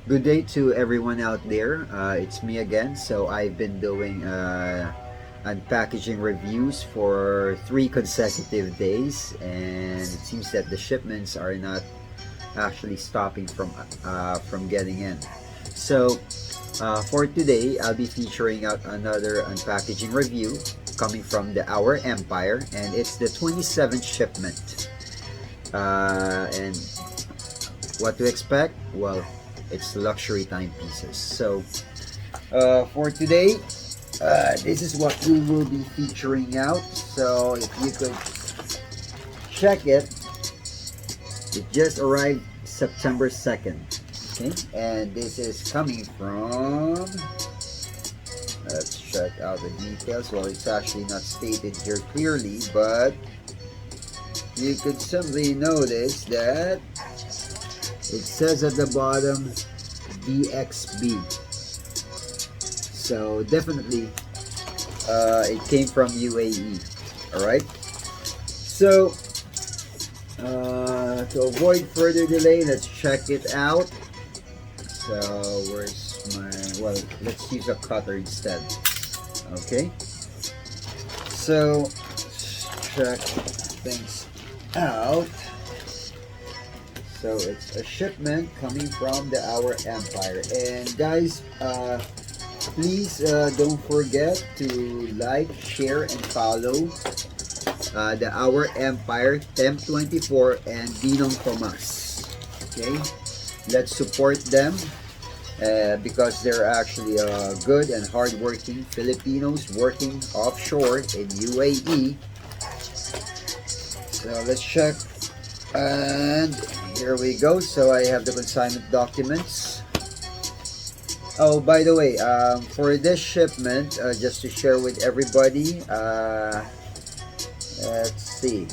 Good day to everyone out there. It's me again. So I've been doing unpackaging reviews for 3 consecutive days, and it seems that the shipments are not actually stopping from getting in. So for today, I'll be featuring out another unpackaging review coming from the Our Empire, and it's the 27th shipment. And what to expect? Well, it's luxury timepieces. So for today, this is what we will be featuring out. So if you could check it, it just arrived September 2nd. Okay, and this is coming from, let's check out the details. Well, it's actually not stated here clearly, but you could simply notice that it says at the bottom DXB. So definitely it came from UAE. Alright, so to avoid further delay, let's check it out. So where's my, well, let's use a cutter instead. Okay, so check things out. So it's a shipment coming from the Our Empire. And guys, please don't forget to like, share, and follow the Our Empire, Temp24, and Dinong Tomas. Okay, let's support them because they're actually good and hardworking Filipinos working offshore in UAE. So let's check, and here we go. So I have the consignment documents. Oh, by the way, for this shipment, just to share with everybody, let's see,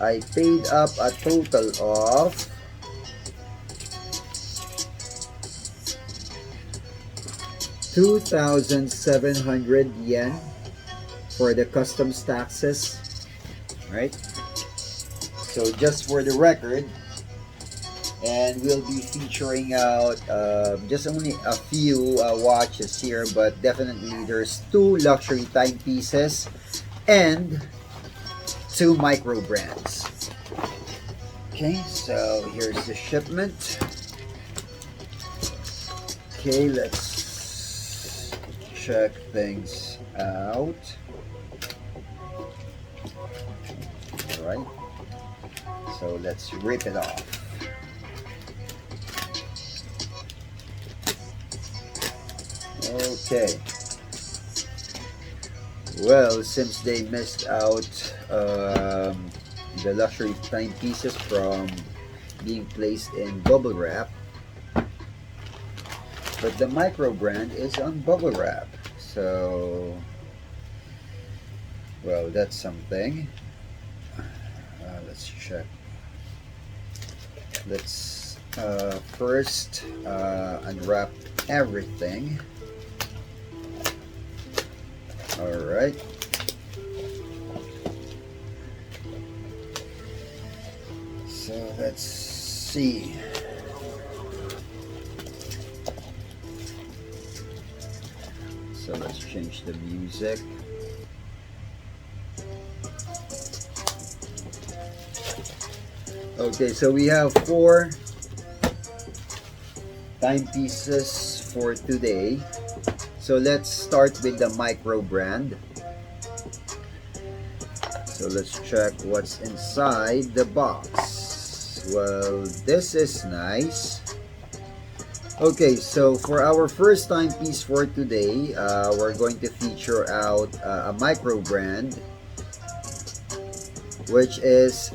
I paid up a total of 2,700 yen for the customs taxes, right? So just for the record, and we'll be featuring out just only a few watches here, but definitely there's 2 luxury timepieces and 2 micro brands. Okay, so here's the shipment. Okay, let's check things out. All right, so let's rip it off. Okay, well, since they missed out the luxury timepieces from being placed in bubble wrap, but the micro brand is on bubble wrap, so well, that's something. Let's check. Let's first unwrap everything. All right. So let's see. So let's change the music. Okay, so we have 4 timepieces for today. So let's start with the micro brand. So let's check what's inside the box. Well, this is nice. Okay, so for our first timepiece for today, we're going to feature out a micro brand, which is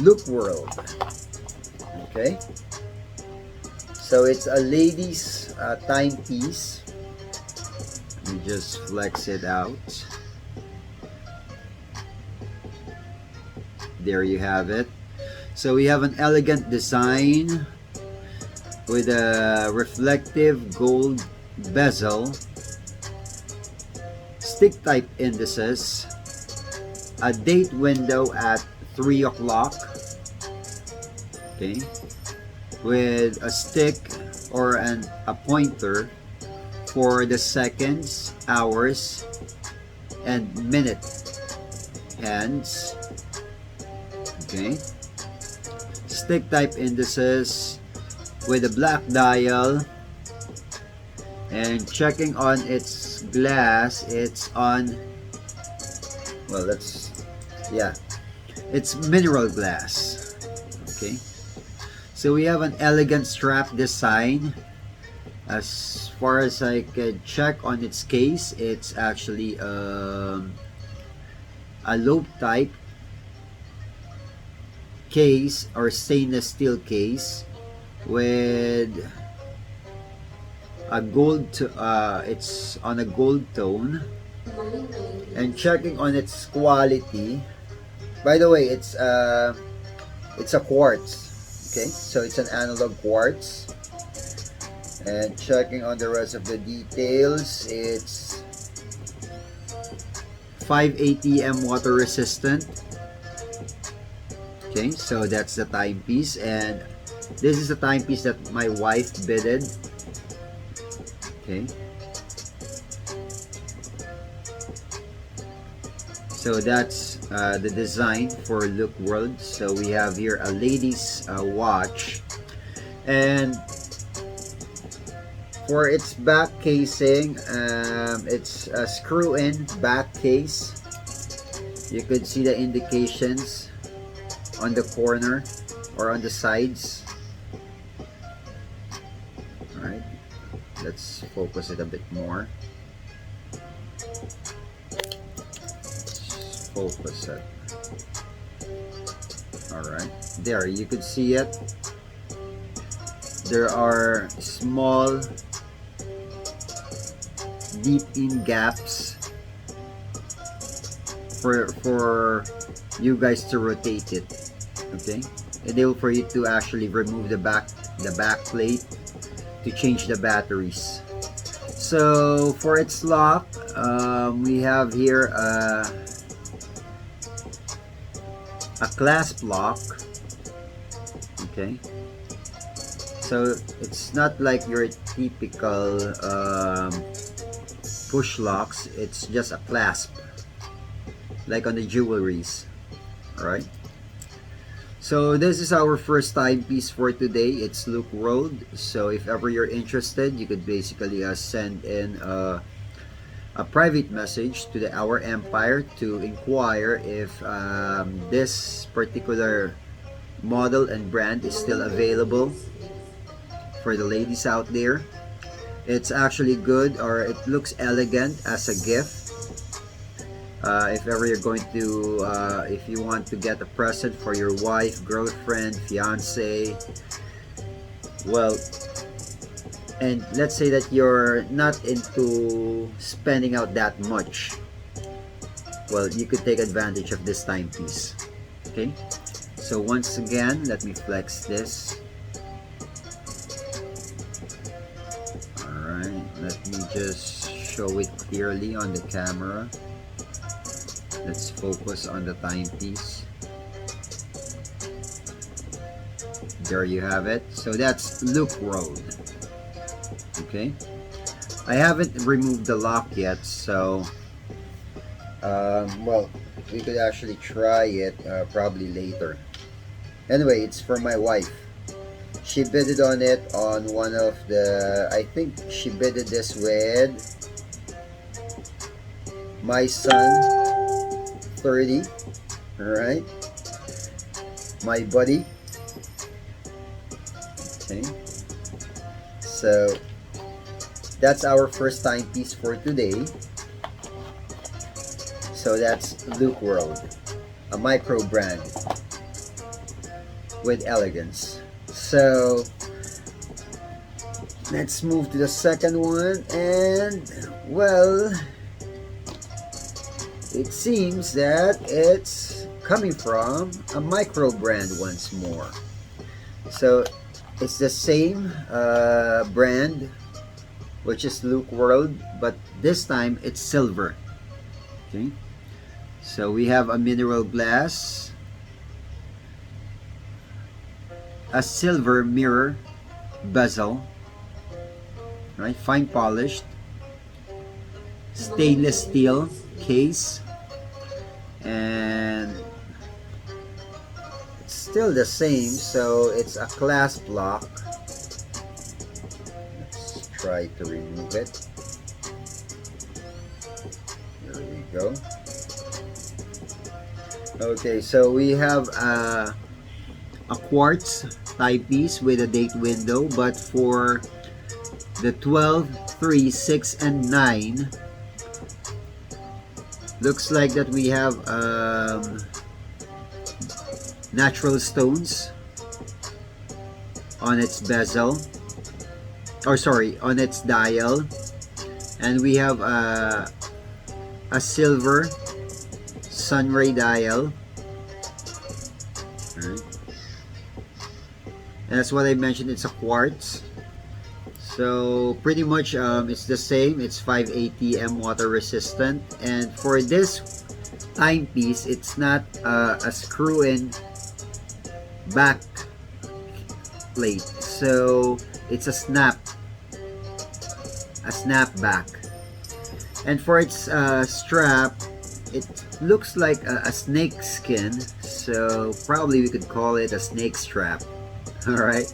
Look World. Okay, so it's a ladies timepiece. Let me just flex it out. There you have it. So we have an elegant design with a reflective gold bezel, stick type indices, a date window at 3 o'clock. Okay, with a stick or a pointer for the seconds, hours, and minute hands. Okay. Stick type indices with a black dial, and checking on its glass, it's on, well, it's mineral glass. Okay, so we have an elegant strap design. As far as I can check on its case, it's actually a lobe type case or stainless steel case with a gold it's on a gold tone. And checking on its quality, by the way, it's a quartz. Okay, so it's an analog quartz. And checking on the rest of the details, it's 5 ATM water resistant. Okay, so that's the timepiece, and this is the timepiece that my wife bidded. Okay, so that's the design for Look World. So we have here a lady's watch, and for its back casing, it's a screw-in back case. You could see the indications on the corner or on the sides. Alright, let's focus it a bit more. Let's focus it. Alright, there, you could see it. There are small deep in gaps for you guys to rotate it. Okay, enable for you to actually remove the back plate to change the batteries. So for its lock, we have here a clasp lock. Okay, so it's not like your typical push locks. It's just a clasp, like on the jewelries. Alright, so this is our first timepiece for today. It's Look World. So if ever you're interested, you could basically send in a private message to the Our Empire to inquire if this particular model and brand is still available for the ladies out there. It's actually good, or it looks elegant as a gift. If ever you're going to, if you want to get a present for your wife, girlfriend, fiance, well, and let's say that you're not into spending out that much, well, you could take advantage of this timepiece. Okay, so once again, let me flex this. Let me just show it clearly on the camera. Let's focus on the timepiece. There you have it. So that's Look World. Okay, I haven't removed the lock yet, so well, we could actually try it probably later. Anyway, it's for my wife. She bidded on it on one of the, I think she bidded this with my son 30. Alright, my buddy. Okay, so that's our first timepiece for today. So that's Look World, a micro brand with elegance. So let's move to the second one, and well, it seems that it's coming from a micro brand once more. So it's the same brand, which is Look World, but this time it's silver. Okay, so we have a mineral glass a silver mirror bezel, right? Fine polished, stainless steel case, and it's still the same, so it's a glass block. Let's try to remove it. There we go. Okay, so we have a quartz timepiece with a date window, but for the 12, 3, 6, and 9, looks like that we have natural stones on its bezel, or sorry, on its dial, and we have a silver sunray dial. Right. And that's what I mentioned, it's a quartz. So pretty much it's the same. It's 580M water resistant, and for this timepiece, it's not a screw-in back plate, so it's a snap back. And for its strap, it looks like a snake skin, so probably we could call it a snake strap. All right,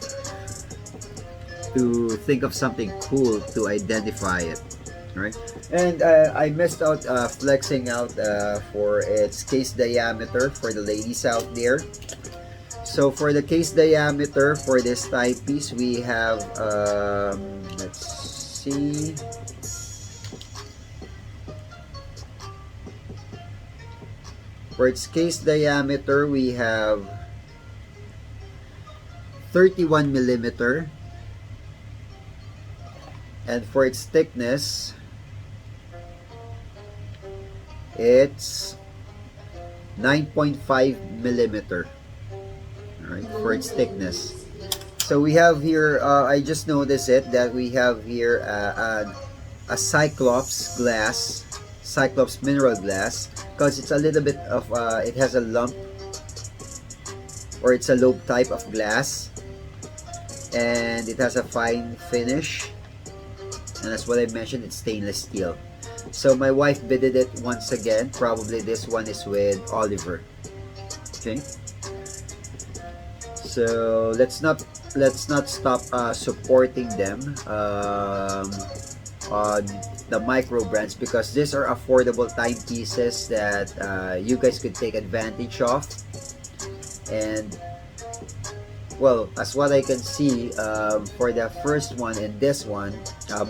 to think of something cool to identify it, right? And I missed out flexing out for its case diameter for the ladies out there. So for the case diameter for this timepiece, we have let's see, for its case diameter we have 31 millimeter, and for its thickness it's 9.5 millimeter. All right, for its thickness. So we have here, I just noticed it, that we have here a Cyclops glass, Cyclops mineral glass, because it's a little bit of it has a lump, or it's a lobe type of glass, and it has a fine finish, and that's what I mentioned, it's stainless steel. So my wife bidded it once again. Probably this one is with Oliver. Okay, so let's not stop supporting them on the micro brands, because these are affordable timepieces that you guys could take advantage of. And well, as what I can see, for the first one and this one,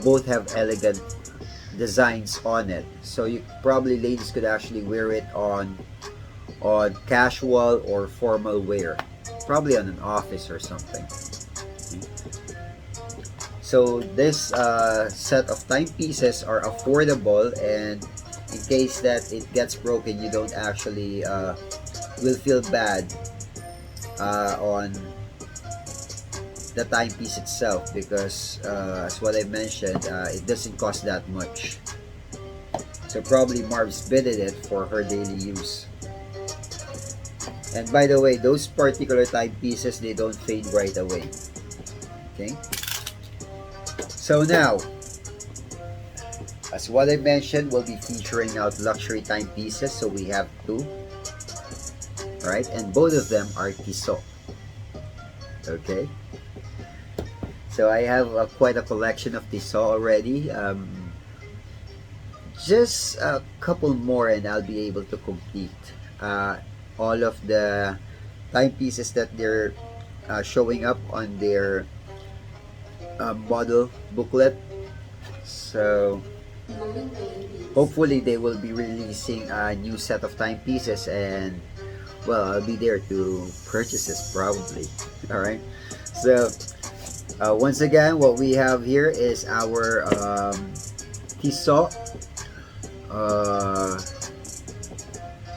both have elegant designs on it, so you probably, ladies, could actually wear it on casual or formal wear, probably on an office or something. So this set of timepieces are affordable, and in case that it gets broken, you don't actually will feel bad on the timepiece itself, because as what I mentioned, it doesn't cost that much. So probably Marv's bidded it for her daily use. And by the way, those particular timepieces, they don't fade right away. Okay, so now, as what I mentioned, we'll be featuring out luxury timepieces. So we have two, right, and both of them are TISSOT. Okay, so I have quite a collection of TISSOT already. Just a couple more and I'll be able to complete all of the timepieces that they're showing up on their model booklet. So hopefully they will be releasing a new set of timepieces, and well, I'll be there to purchase this probably. All right, so once again, what we have here is our TISSOT.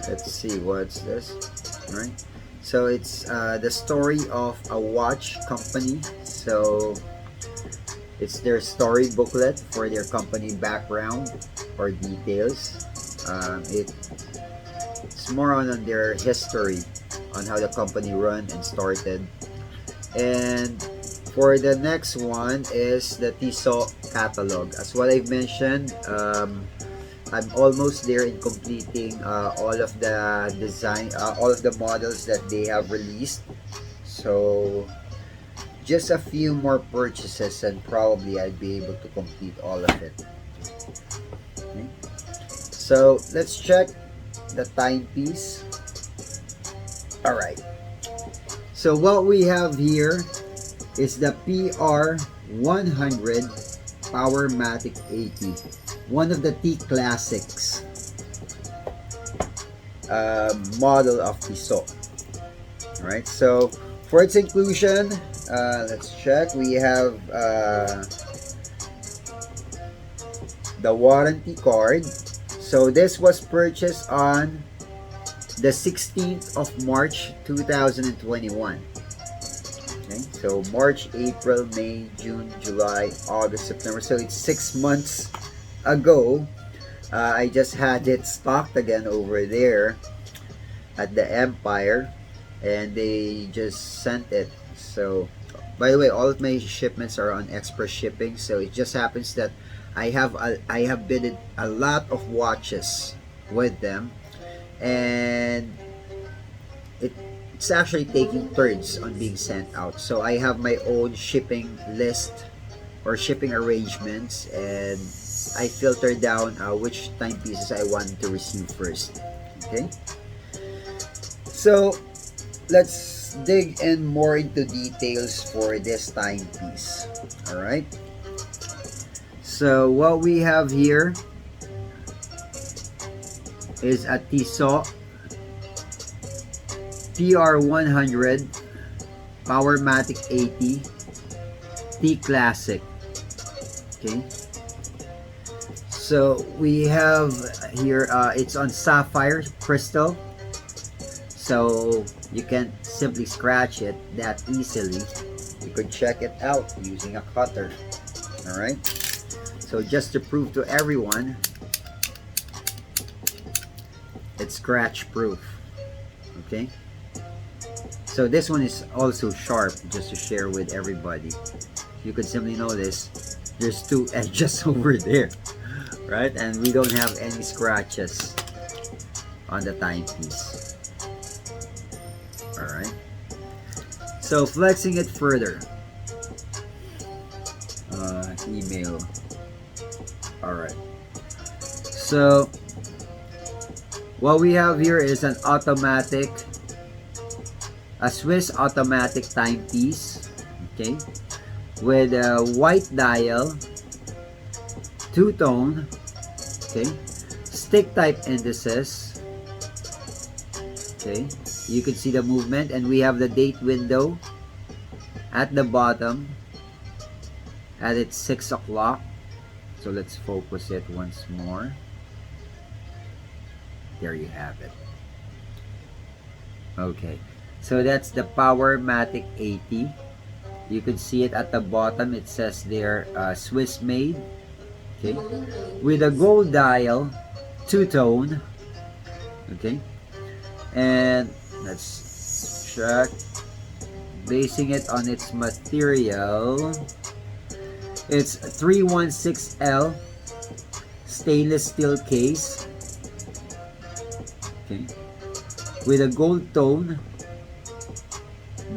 Let's see, what's this? All right, so it's the story of a watch company. So it's their story booklet for their company background or details. It's more on their history, on how the company run and started, And for the next one is the TISSOT Catalogue. As what I've mentioned, I'm almost there in completing all of the design, all of the models that they have released. So just a few more purchases and probably I'd be able to complete all of it. Okay. So let's check the timepiece. Alright. So what we have here is the PR100 POWERMATIC 80. One of the T Classics model of TISSOT. Alright, so for its inclusion, let's check. We have the warranty card. So this was purchased on the 16th of March 2021. Okay, so March, April, May, June, July, August, September. So it's 6 months ago. I just had it stocked again over there at the Empire, and they just sent it. So by the way, all of my shipments are on express shipping. So it just happens that I have bidded a lot of watches with them, and it's actually taking turns on being sent out. So I have my own shipping list or shipping arrangements, and I filter down which timepieces I want to receive first. Okay, so let's dig in more into details for this timepiece. All right, so what we have here is a TISSOT PR100 POWERMATIC 80 T Classic. Okay, so we have here it's on sapphire crystal, so you can't simply scratch it that easily. You could check it out using a cutter. All right, so just to prove to everyone, it's scratch proof. Okay, so this one is also sharp, just to share with everybody. You could simply notice there's two edges over there, right? And we don't have any scratches on the timepiece. All right, so flexing it further, email. All right, so what we have here is a Swiss automatic timepiece, okay, with a white dial, two-tone, okay, stick type indices, okay, you can see the movement, and we have the date window at the bottom, and it's 6 o'clock. So let's focus it once more. There you have it. Okay, so that's the POWERMATIC 80. You can see it at the bottom. It says there, Swiss made. Okay, with a gold dial, two-tone. Okay, and let's check. Basing it on its material, it's 316L stainless steel case. Okay, with a gold tone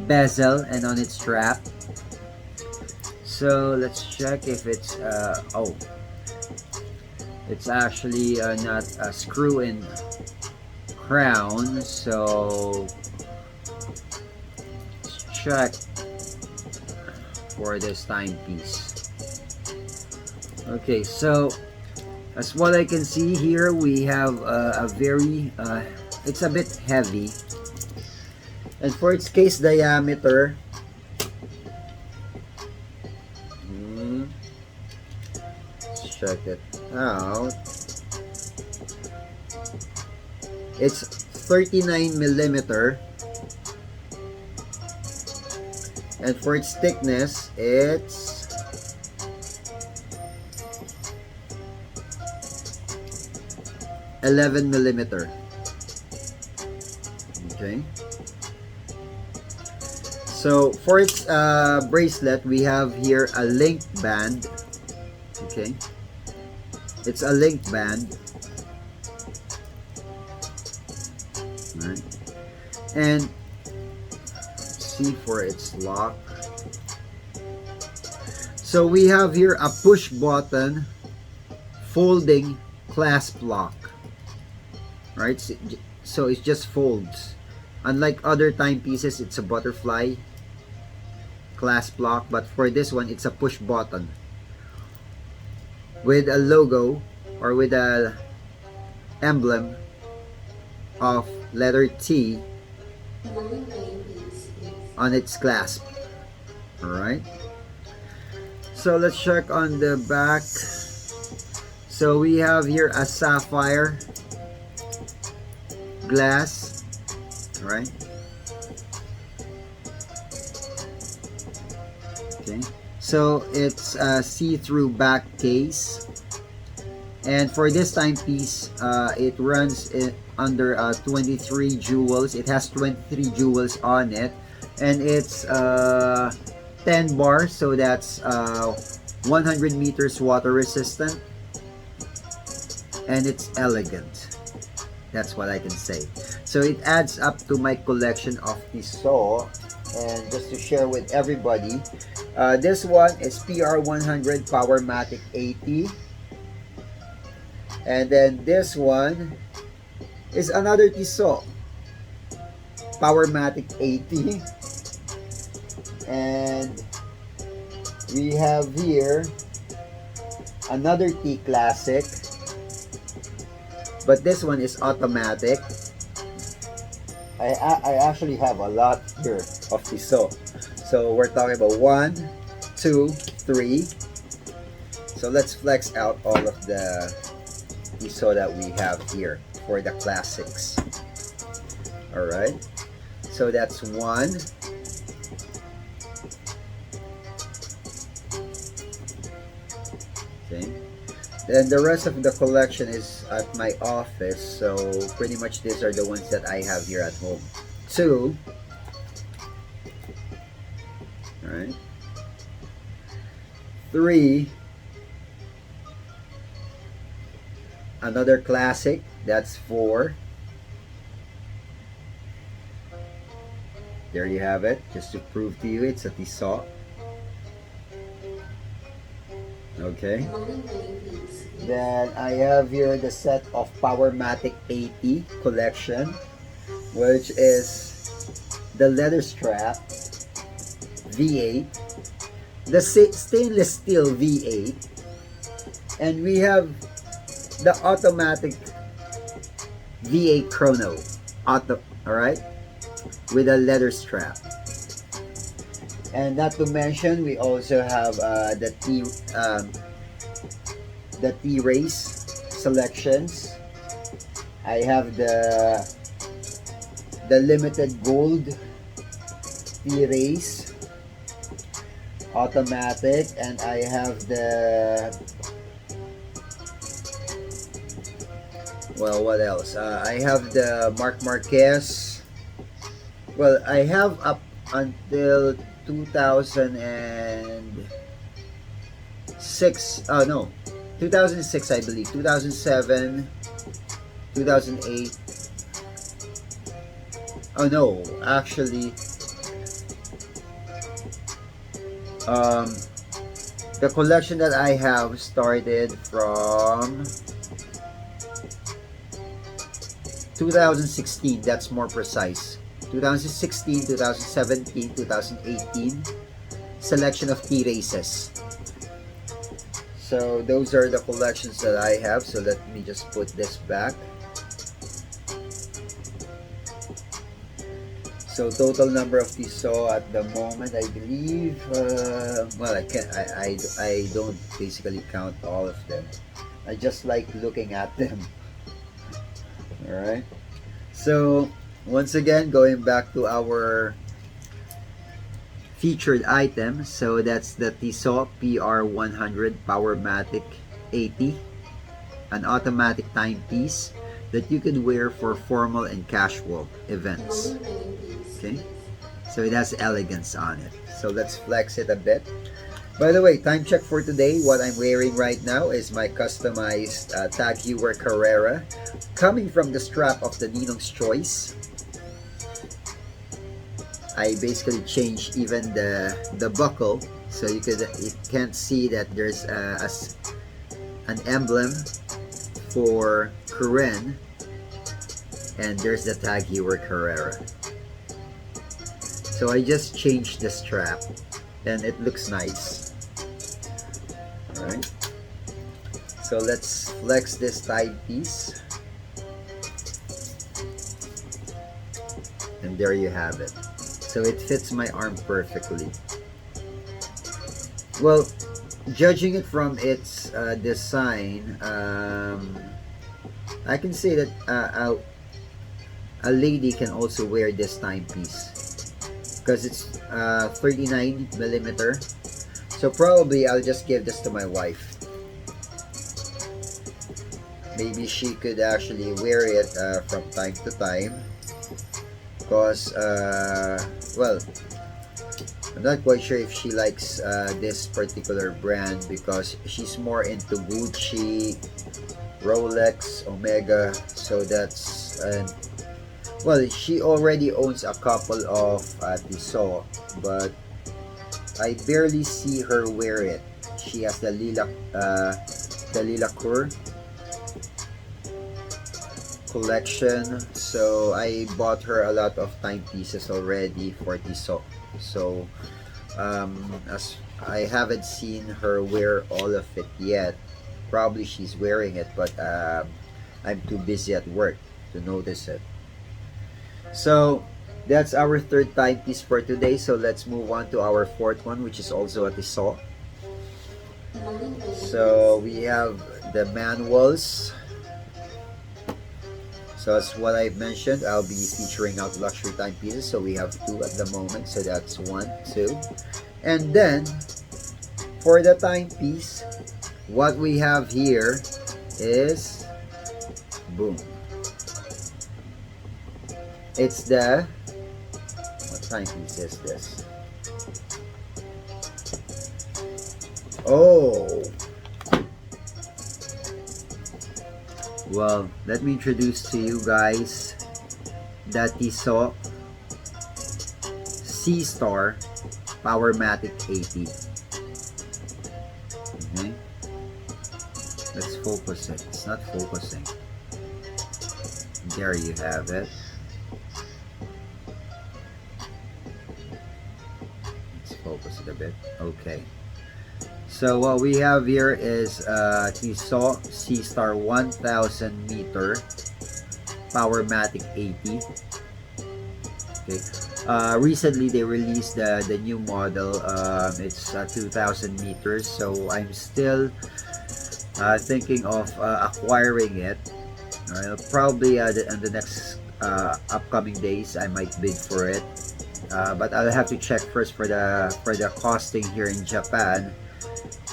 bezel and on its strap. So let's check if it's it's actually not a screw-in crown. So let's check for this timepiece. Okay, so as what I can see here, we have a very it's a bit heavy, and for its case diameter, let's check it out. It's 39 millimeter, and for its thickness, it's 11 millimeter. Okay, So for its bracelet, we have here a link band. Okay, it's a link band. All right. And see for its lock. So we have here a push button folding clasp lock. Right? So it just folds. Unlike other timepieces, it's a butterfly clasp lock, but for this one, it's a push button with a logo or with a emblem of letter T on its clasp. Alright, so let's check on the back. So we have here a sapphire glass. Alright, okay, so it's a see-through back case, and for this timepiece, it runs under 23 jewels. It has 23 jewels on it, and it's 10 bars, so that's 100 meters water resistant, and it's elegant. That's what I can say. So it adds up to my collection of TISSOT, and just to share with everybody, this one is PR100 POWERMATIC 80, and then this one is another TISSOT POWERMATIC 80, and we have here another T Classic, but this one is automatic. I actually have a lot here of TISSOT. So we're talking about 1, 2, 3. So let's flex out all of the TISSOT that we have here for the classics. Alright, so that's 1. Okay. Then the rest of the collection is at my office, so pretty much these are the ones that I have here at home. 2. Alright. 3. Another classic, that's 4. There you have it, just to prove to you it's a TISSOT. Okay. Then I have here the set of POWERMATIC 80 collection, which is the leather strap V8, the stainless steel V8, and we have the automatic V8 chrono auto, alright, with a leather strap. And not to mention, we also have the T-Race selections. I have the limited gold T-Race automatic, and I have the, well, what else? I have the Marc Marquez. Well, I have up until 2006. No, 2006, I believe. 2007, 2008. Oh no, actually, the collection that I have started from 2016. That's more precise. 2016, 2017, 2018 selection of T-Races. So those are the collections that I have. So let me just put this back. So total number of TISSOT at the moment, I believe, well, I don't basically count all of them. I just like looking at them. Alright, so once again, going back to our featured item, so that's the TISSOT PR100 POWERMATIC 80, an automatic timepiece that you can wear for formal and casual events. Okay, So it has elegance on it. So let's flex it a bit. By the way, time check for today. What I'm wearing right now is my customized Tag Heuer Carrera, coming from the strap of the Ninong's Choice. I basically changed even the buckle, so you can't see that there's an emblem for Corinne, and there's the Tag Heuer Carrera. So I just changed the strap, and it looks nice. Alright, so let's flex this timepiece, and there you have it. So it fits my arm perfectly. Well, judging it from its design, I can say that a lady can also wear this timepiece because it's 39mm. So probably I'll just give this to my wife. Maybe she could actually wear it from time to time, because well, I'm not quite sure if she likes this particular brand, because she's more into Gucci, Rolex, Omega. So that's well, she already owns a couple of Tissot, but I barely see her wear it. She has the Lila Cour collection, so I bought her a lot of timepieces already for Tissot. So as I haven't seen her wear all of it yet. Probably she's wearing it, but I'm too busy at work to notice it. So that's our third timepiece for today. So let's move on to our fourth one, which is also a Tissot. So we have the manuals. So as what I've mentioned, I'll be featuring out luxury timepieces. So we have 2 at the moment. So that's 1, 2. And then for the timepiece, what we have here is, boom, it's the, what timepiece is this? Oh, well, let me introduce to you guys the TISSOT SEASTAR POWERMATIC 80. Okay, let's focus it. It's not focusing. There you have it. Let's focus it a bit. Okay. So what we have here is TISSOT SEASTAR 1000 meter POWERMATIC 80. Okay. Recently they released the new model. It's 2000 meters. So I'm still thinking of acquiring it. Probably in the next upcoming days I might bid for it. But I'll have to check first for the costing here in Japan,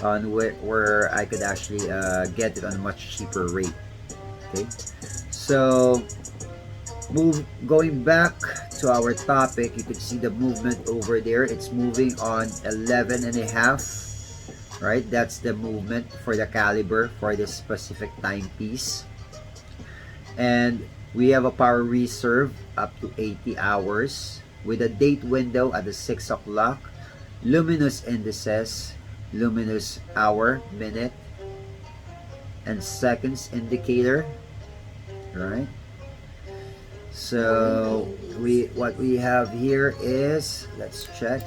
on where I could actually get it on a much cheaper rate. Okay, so going back to our topic, you can see the movement over there. It's moving on 11.5. Right, that's the movement for the caliber for this specific timepiece. And we have a power reserve up to 80 hours with a date window at the 6 o'clock, luminous indices, luminous hour, minute, and seconds indicator. Right, so what we have here is, let's check.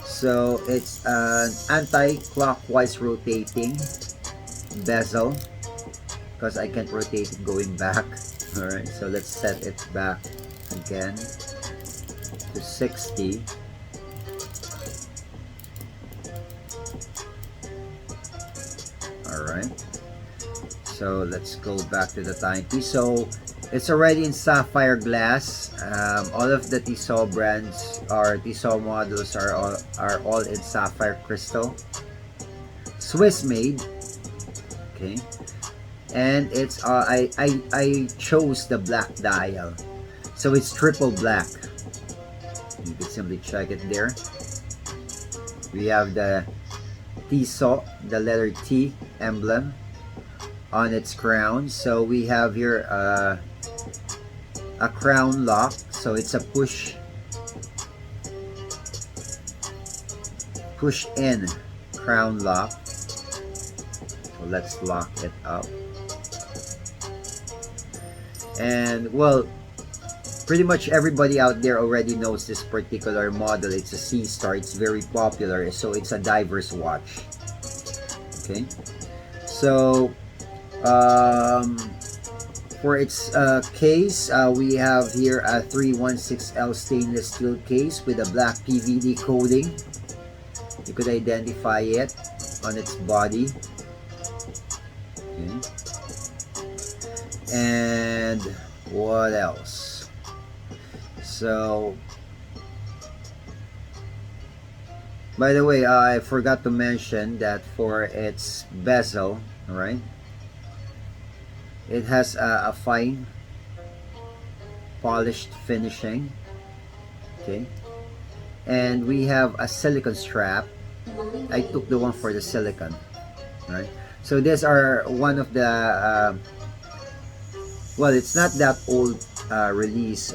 So it's an anti-clockwise rotating bezel, because I can't rotate it going back. Alright, so let's set it back again to 60. Alright, so let's go back to the timepiece. So it's already in sapphire glass. All of the Tissot brands or Tissot models are all in sapphire crystal, Swiss made. Okay, and it's I chose the black dial, so it's triple black. You can simply check it there. We have the TISSOT, the letter T emblem on its crown. So we have here a crown lock. So it's a push in crown lock. So let's lock it up. And well, pretty much everybody out there already knows this particular model. It's a SEASTAR. It's very popular. So it's a diver's watch. Okay. So for its case, we have here a 316L stainless steel case with a black PVD coating. You could identify it on its body. Okay. And what else? So, by the way, I forgot to mention that for its bezel, alright, it has a fine polished finishing. Okay. And we have a silicone strap. I took the one for the silicone. Right. So these are one of the well, it's not that old release.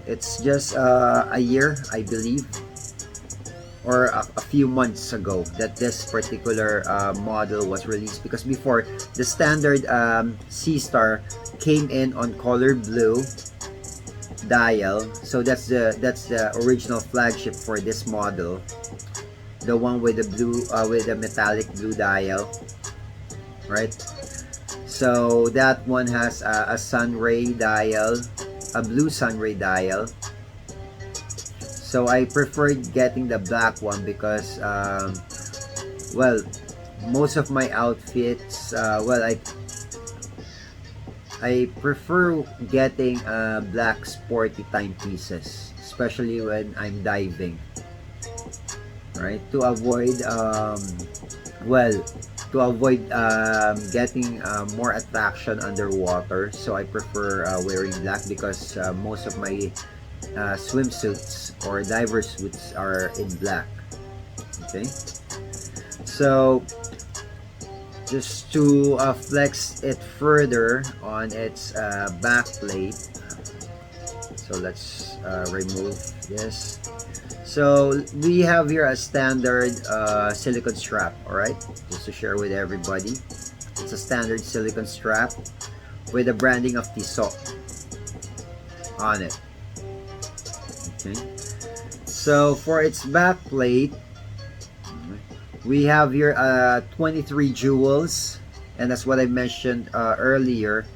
It's just a year, I believe, or a few months ago that this particular model was released, because before the standard SEASTAR came in on color blue dial. So that's the original flagship for this model, the one with the blue with the metallic blue dial, right? So that one has a sunray dial, a blue sunray dial. So I preferred getting the black one because well, most of my outfits, well, I prefer getting black sporty timepieces, especially when I'm diving, right? To avoid well, to avoid getting more attraction underwater. So I prefer wearing black because most of my swimsuits or diver suits are in black. Okay, so just to flex it further on its back plate, so let's remove this. So we have here a standard silicone strap, alright, just to share with everybody. It's a standard silicone strap with the branding of TISSOT on it. Okay. So for its back plate, we have here 23 jewels, and that's what I mentioned earlier.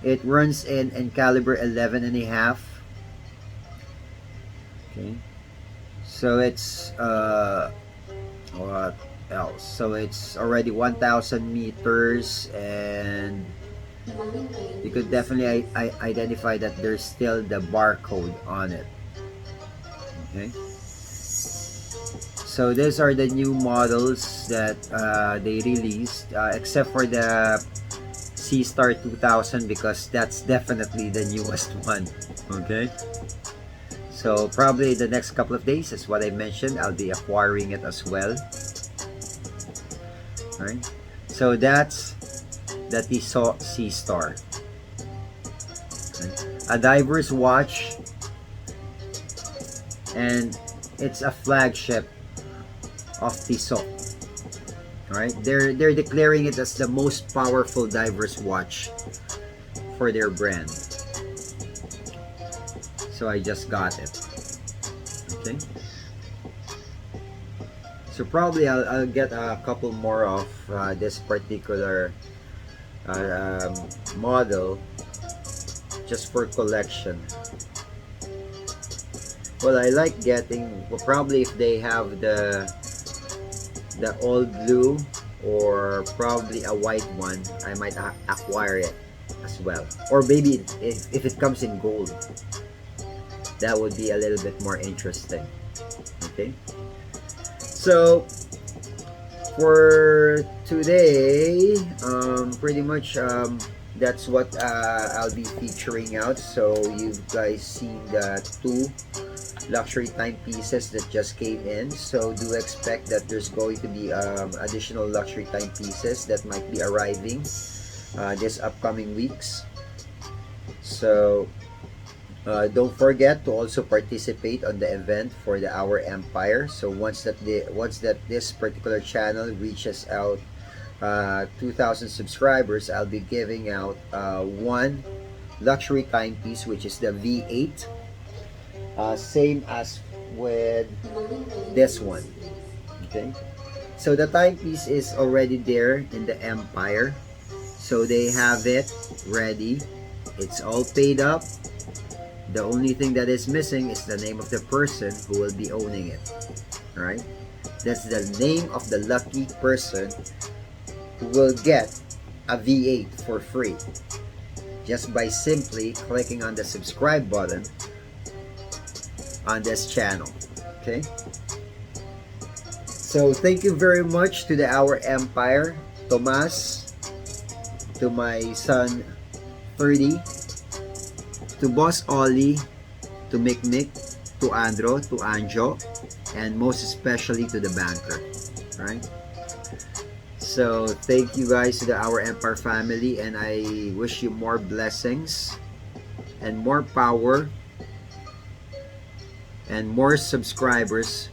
It runs in caliber 11.5. Okay. So it's what else? So it's already 1,000 meters, and you could definitely identify that there's still the barcode on it. Okay. So these are the new models that they released, except for the SEASTAR 2000, because that's definitely the newest one. Okay. So probably the next couple of days, as what I mentioned, I'll be acquiring it as well. Alright. So that's the TISSOT SEASTAR. A diver's watch, and it's a flagship of TISSOT. Alright. They're declaring it as the most powerful diver's watch for their brand. So I just got it. Okay. So probably I'll get a couple more of this particular model just for collection. Well, I like getting, well, probably if they have the all blue or probably a white one, I might acquire it as well. Or maybe if it comes in gold, that would be a little bit more interesting. Okay, so for today, pretty much that's what I'll be featuring out. So you guys seen the 2 luxury timepieces that just came in, so do expect that there's going to be additional luxury timepieces that might be arriving this upcoming weeks. So don't forget to also participate on the event for the Our Empire. So once that this particular channel reaches out 2,000 subscribers, I'll be giving out one luxury timepiece, which is the V8, same as with this one. Okay, so the timepiece is already there in the Empire, so they have it ready. It's all paid up. The only thing that is missing is the name of the person who will be owning it. Alright, that's the name of the lucky person who will get a V8 for free just by simply clicking on the subscribe button on this channel. Okay, so thank you very much to the Our Empire, Tomas, to my son 30, to Boss Ollie, to Mick, to Andro, to Anjo, and most especially to the banker. Right? So thank you guys to the Our Empire family, and I wish you more blessings and more power and more subscribers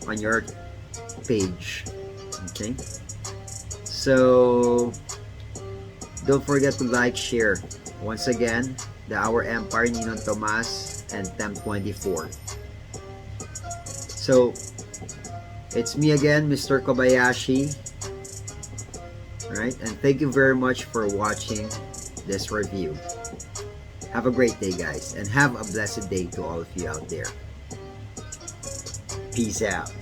on your page. Okay, so don't forget to like, share. Once again, the Our Empire, Ninong Tomas and Temp24. So it's me again, Mr. Kobayashi. Right, and thank you very much for watching this review. Have a great day, guys, and have a blessed day to all of you out there. Peace out.